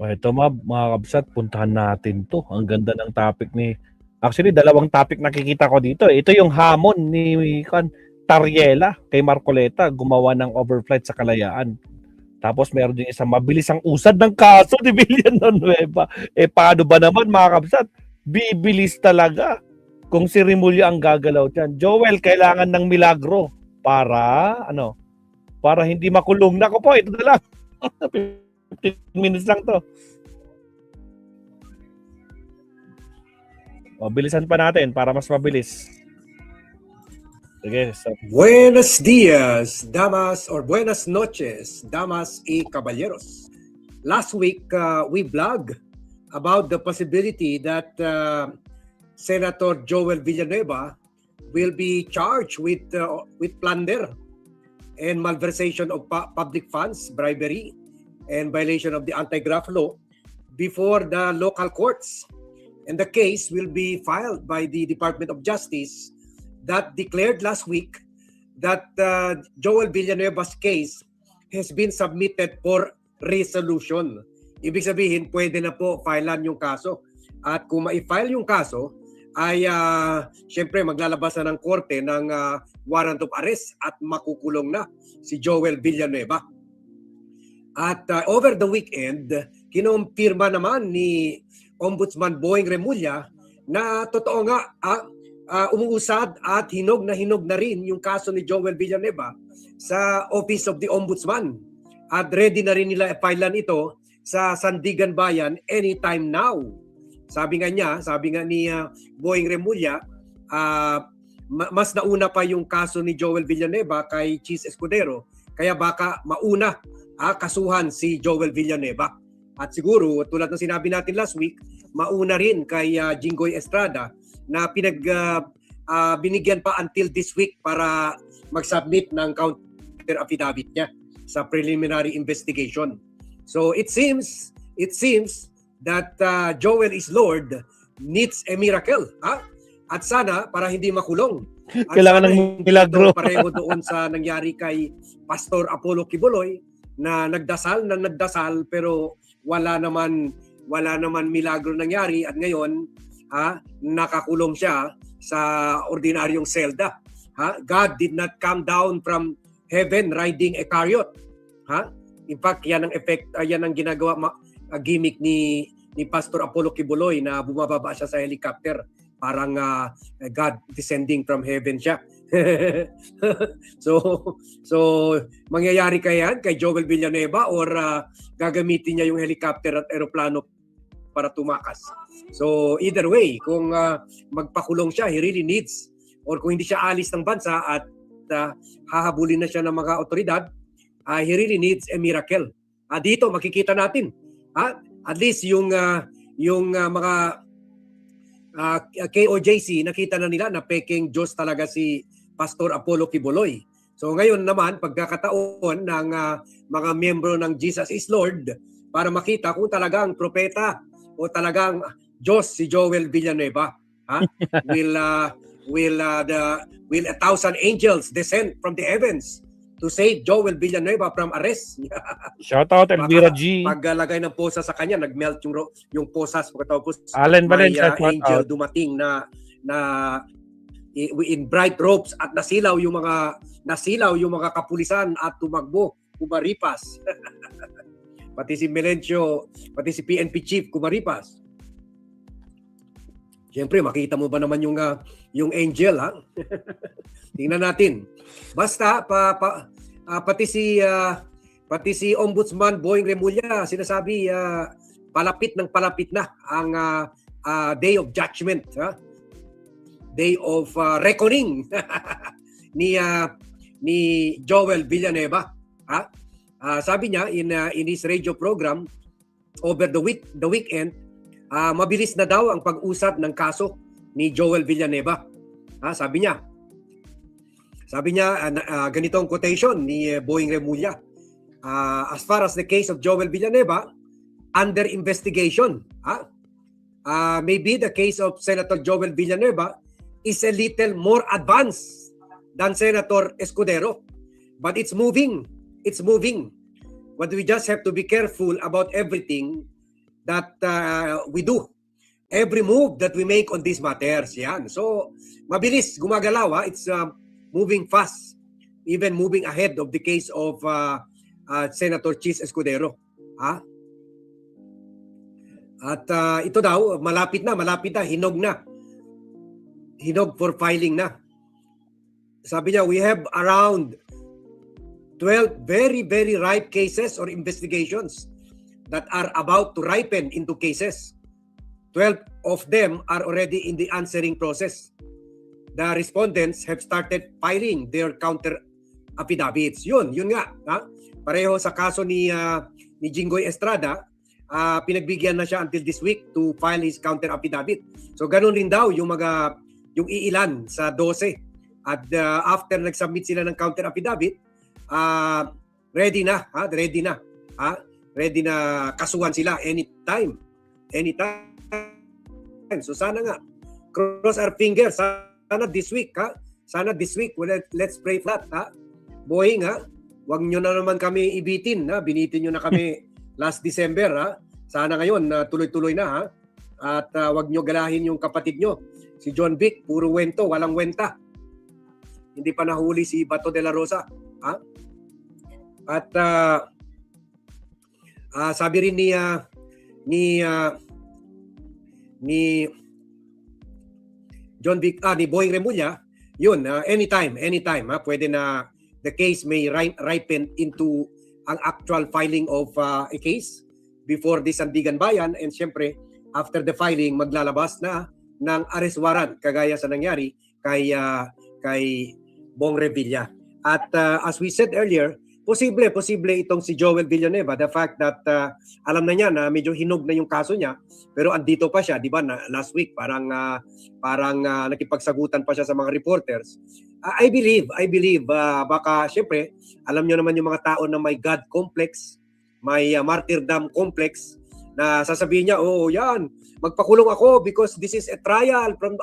Ito mga kabsat, puntahan natin to. Ang ganda ng topic ni... Actually, dalawang topic nakikita ko dito. Ito yung hamon ni Tariela kay Marcoleta, gumawa ng overflight sa Kalayaan. Tapos meron din isang mabilis ang usad ng kaso ni Villanueva. Paano ba naman mga kabsat? Bibilis talaga kung si Remulla ang gagalaw dyan. Joel, kailangan ng milagro para para hindi makulong. Nako po, ito na lang. 15 minutes lang to. Bilisan pa natin para mas mabilis. Sige. So. Buenos dias, damas, or buenas noches, damas y caballeros. Last week, we vlogged about the possibility that Senator Joel Villanueva will be charged with plunder and malversation of public funds, bribery, and violation of the anti-graft law before the local courts. And the case will be filed by the Department of Justice that declared last week that Joel Villanueva's case has been submitted for resolution. Ibig sabihin, pwede na po filean yung kaso. At kung ma-file yung kaso, ay syempre maglalabas na ng korte ng warrant of arrest at makukulong na si Joel Villanueva. At over the weekend, kinumpirma naman ni Ombudsman Boying Remulla na totoo nga umuusad at hinog na rin yung kaso ni Joel Villanueva sa Office of the Ombudsman. At ready na rin nila i-filean ito sa Sandigan Bayan anytime now. Sabi nga ni Boying Remulla, mas nauna pa yung kaso ni Joel Villanueva kay Chis Escudero, kaya baka mauna kasuhan si Joel Villanueva. At siguro, tulad ng sinabi natin last week, mauna rin kay Jinggoy Estrada na binigyan pa until this week para mag-submit ng counter affidavit niya sa preliminary investigation. So it seems that Joel is Lord needs a miracle. At sana, para hindi makulong. At kailangan ng milagro. Pareho doon sa nangyari kay Pastor Apollo Kibuloy na nagdasal pero wala naman milagro nangyari at ngayon nakakulong siya sa ordinaryong selda. God did not come down from heaven riding a chariot. In fact, yan ang effect, yan ang ginagawa gimmick ni Pastor Apollo Kibuloy na bumababa siya sa helicopter. Parang God descending from heaven siya. So mangyayari kaya kay Joel Villanueva or gagamitin niya yung helicopter at eroplano para tumakas. So either way, kung magpakulong siya, he really needs, or kung hindi siya alis ng bansa at hahabulin na siya ng mga otoridad, he really needs a miracle. Dito makikita natin, at least yung mga KOJC, nakita na nila na peking Diyos talaga si Pastor Apollo Kibuloy. So ngayon naman, pagkakataon ng mga miyembro ng Jesus is Lord para makita kung talagang propeta o talagang Diyos si Joel Villanueva. Will 1,000 angels descend from the heavens to save Joel Villanueva from arrest? Shout out Elvira G. Paglagay ng posas sa kanya, nagmelt yung posas. Pagkatapos Allen Valencia, angel dumating na in bright robes at nasilaw yung mga kapulisan at tumakbo, kumaripas. Pati si Melencio, pati si PNP chief kumaripas. Siyempre, makita mo ba naman yung angel, Tingnan natin. Basta pati si Ombudsman Boying Remulla sinasabi palapit na ang day of judgment, day of reckoning ni Joel Villanueva. Sabi niya in his radio program over the weekend, mabilis na daw ang pag-usap ng kaso ni Joel Villanueva. Sabi niya ganito ang quotation ni Boying Remulla. As far as the case of Joel Villanueva, under investigation. Maybe the case of Senator Joel Villanueva is a little more advanced than Senator Escudero. But it's moving. But we just have to be careful about everything that we do. Every move that we make on these matters. Yan. So, mabilis, gumagalaw. It's moving fast. Even moving ahead of the case of Senator Chis Escudero. Ha? At ito daw, malapit na, hinog na. Hinog for filing na. Sabi niya, we have around 12 very, very ripe cases or investigations that are about to ripen into cases. 12 of them are already in the answering process. The respondents have started filing their counter affidavits. Yun nga. Ha? Pareho sa kaso ni Jinggoy Estrada, pinagbigyan na siya until this week to file his counter affidavit. So ganun rin daw yung iilan sa 12. At after nag-submit sila ng counter affidavit, ready na. Ready na kasuhan sila anytime. So sana nga, cross our fingers, sana this week, ha? Sana this week, let's pray flat, ha? Boying, ha? Huwag nyo na naman kami ibitin, ha? Binitin nyo na kami last December, ha? Sana ngayon, tuloy-tuloy na, ha? At huwag nyo galahin yung kapatid nyo. Si John Vic, puro wento, walang wenta. Hindi pa nahuli si Bato de la Rosa, ha? At sabi rin ni John Vic, ni Boying Remulla, yun, anytime, ha, pwede na the case may ripen into ang actual filing of a case before the Sandigan Bayan, and syempre after the filing maglalabas na ng arrest warrant kagaya sa nangyari kay Bong Revilla. At as we said earlier, posible itong si Joel Villanueva, the fact that alam na niya na medyo hinog na yung kaso niya, pero andito pa siya, di ba, last week parang nakipagsagutan pa siya sa mga reporters. I believe baka syempre alam niyo naman yung mga tao na may God complex, may martyrdom complex, na sasabihin niya, oh yan, magpakulong ako because this is a trial from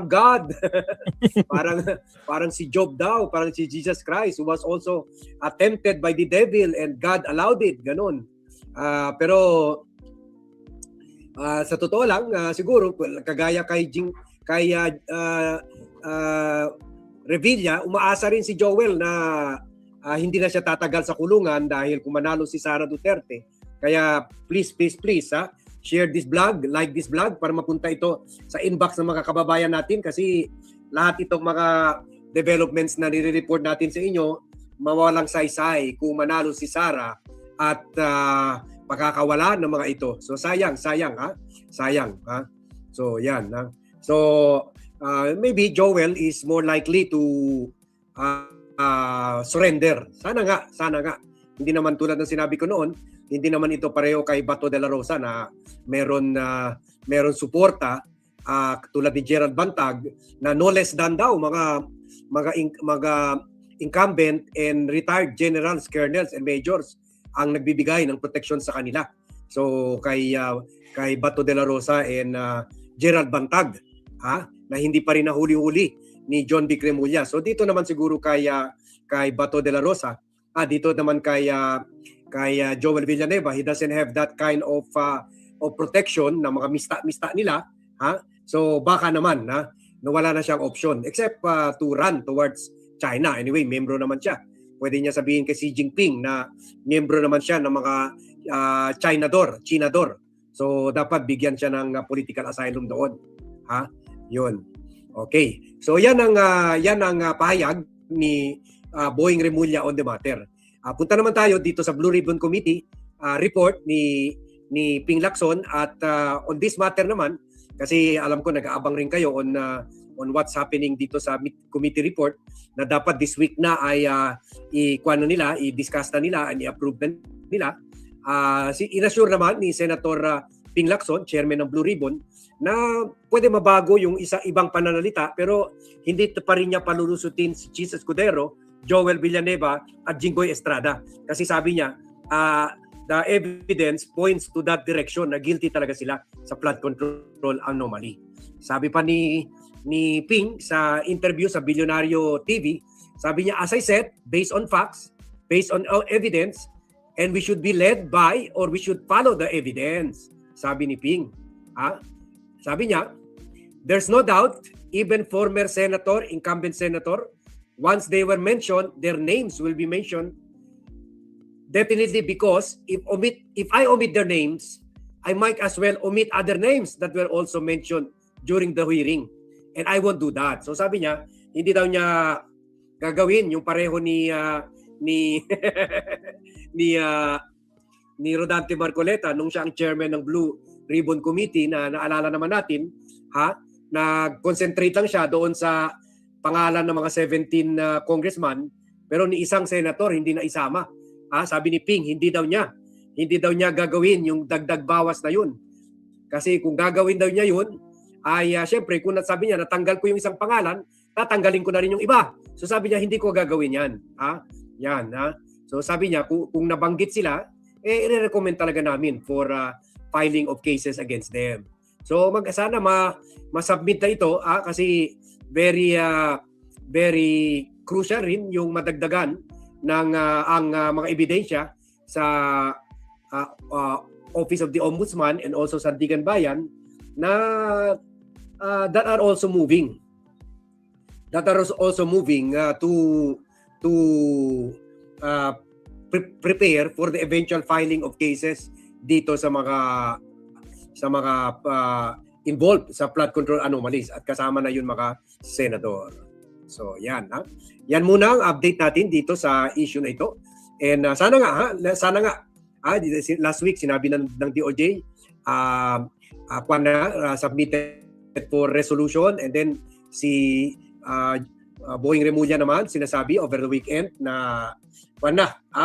God. parang si Job daw, parang si Jesus Christ who was also tempted by the devil and God allowed it, ganun. Pero sa totoo lang, siguro kagaya kay Revilla, umaasa rin si Joel na hindi na siya tatagal sa kulungan dahil kung manalo si Sara Duterte. Kaya please, ha, share this vlog, like this vlog para mapunta ito sa inbox ng mga kababayan natin, kasi lahat itong mga developments na nire-report natin sa inyo, mawalang saysay kung manalo si Sara at pakakawala ng mga ito. So sayang, ha? So yan, ha? So maybe Joel is more likely to surrender. Sana nga. Hindi naman tulad ng sinabi ko noon, hindi naman ito pareho kay Bato de la Rosa na meron suporta tulad ni Gerald Bantag na no less than daw mga incumbent and retired generals, colonels and majors ang nagbibigay ng protection sa kanila. So kay Bato de la Rosa and Gerald Bantag, na hindi pa rin nahuli-huli ni John Vic Remulla. So dito naman siguro kay Bato de la Rosa, dito naman kay Joel Villanueva, he doesn't have that kind of protection na mga mista nila, ha? So baka naman nawala na siyang option except to run towards China. Anyway, membro naman siya. Pwede niya sabihin kay Xi Jinping na membro naman siya ng mga Chinador. So dapat bigyan siya ng political asylum doon, ha? Yun. Okay. So yan ang pahayag ni Boying Remulla on the matter. Punta naman tayo dito sa Blue Ribbon Committee report ni Ping Lacson, at on this matter naman, kasi alam ko nag-aabang rin kayo on what's happening dito sa committee report na dapat this week na ay i-discuss na nila and i-approve na nila. Inassure naman ni Senator Ping Lacson, chairman ng Blue Ribbon, na pwede mabago yung ibang pananalita, pero hindi pa rin niya palulusutin si Chis Escudero, Joel Villanueva at Jinggoy Estrada. Kasi sabi niya, the evidence points to that direction na guilty talaga sila sa flood control anomaly. Sabi pa ni Ping sa interview sa Bilyonaryo TV, sabi niya, as I said, based on facts, based on evidence, and we should be led by or we should follow the evidence. sabi ni Ping. Sabi niya, there's no doubt, even former senator, incumbent senator, once they were mentioned, their names will be mentioned. Definitely, because if I omit their names, I might as well omit other names that were also mentioned during the hearing. And I won't do that. So sabi niya, hindi daw niya gagawin yung pareho ni ni Rodante Marcoleta nung siya ang chairman ng Blue Ribbon Committee na naalala naman natin, nag-concentrate lang siya doon sa pangalan ng mga 17 congressman, pero ni isang senator hindi na isama. Sabi ni Ping, hindi daw niya gagawin yung dagdag bawas na yun. Kasi kung gagawin daw niya yun, ay syempre kung sabi niya natanggal ko yung isang pangalan, tatanggalin ko na rin yung iba. So sabi niya hindi ko gagawin yan. Yan. So sabi niya kung nabanggit sila, i-recommend talaga namin for filing of cases against them. So sana ma-submit na ito kasi very crucial rin yung madagdagan ng ang mga ebidensya sa Office of the Ombudsman and also Sandigan Bayan na that are also moving. To prepare for the eventual filing of cases dito sa mga involved sa flood control anomalies at kasama na yun mga senador. So yan Yan muna ang update natin dito sa issue na ito. And sana nga last week sinabi ng DOJ submitted for resolution, and then si Boying Remulla naman sinasabi over the weekend na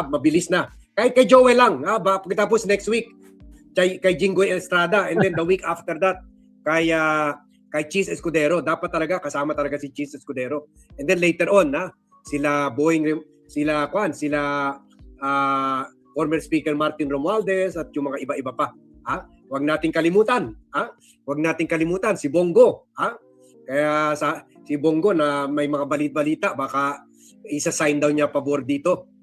mabilis na. Kahit kay Joel lang, pagkatapos next week kay Jinggoy Estrada, and then the week after that kay Cheese Escudero. Dapat talaga kasama talaga si Cheese Escudero. And then later on, sila former Speaker Martin Romualdez at yung mga iba-iba pa. Huwag nating kalimutan. Huwag nating kalimutan si Bongo. Kaya si Bongo na may mga balita, baka isa-sign daw niya pabor dito.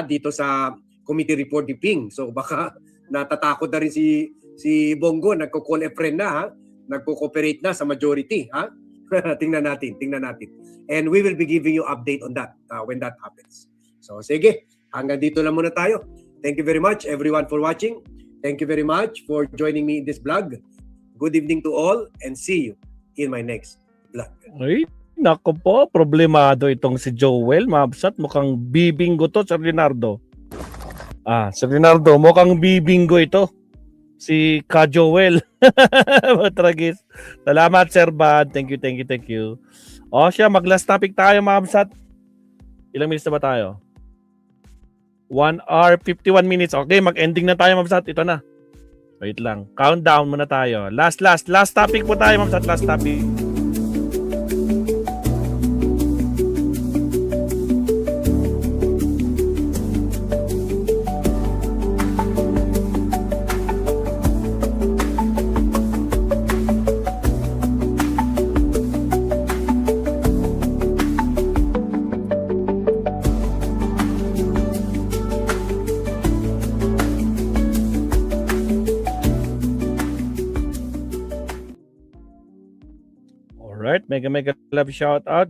Dito sa committee report ni Ping. So baka natatakot na rin si Bongo, nagko-call a friend na, nagko-cooperate na sa majority. Tingnan natin. And we will be giving you update on that when that happens. So sige, hanggang dito lang muna tayo. Thank you very much everyone for watching. Thank you very much for joining me in this vlog. Good evening to all and see you in my next vlog. Ay, nako po, problemado itong si Joel. Mabsat, mukhang bibinggo to, Sir Leonardo. Sir Leonardo, mukhang bibinggo ito. Si Ka Joel. Matragis. Salamat, Sir Bad. Thank you. Siya, mag-last topic tayo, Mabsat. Ilang minutes na ba tayo? 1 hour, 51 minutes. Okay, mag-ending na tayo, Mabsat. Ito na. Wait lang. Countdown muna tayo. Last topic po tayo, Mabsat. Last topic. Alright, mega love shout out.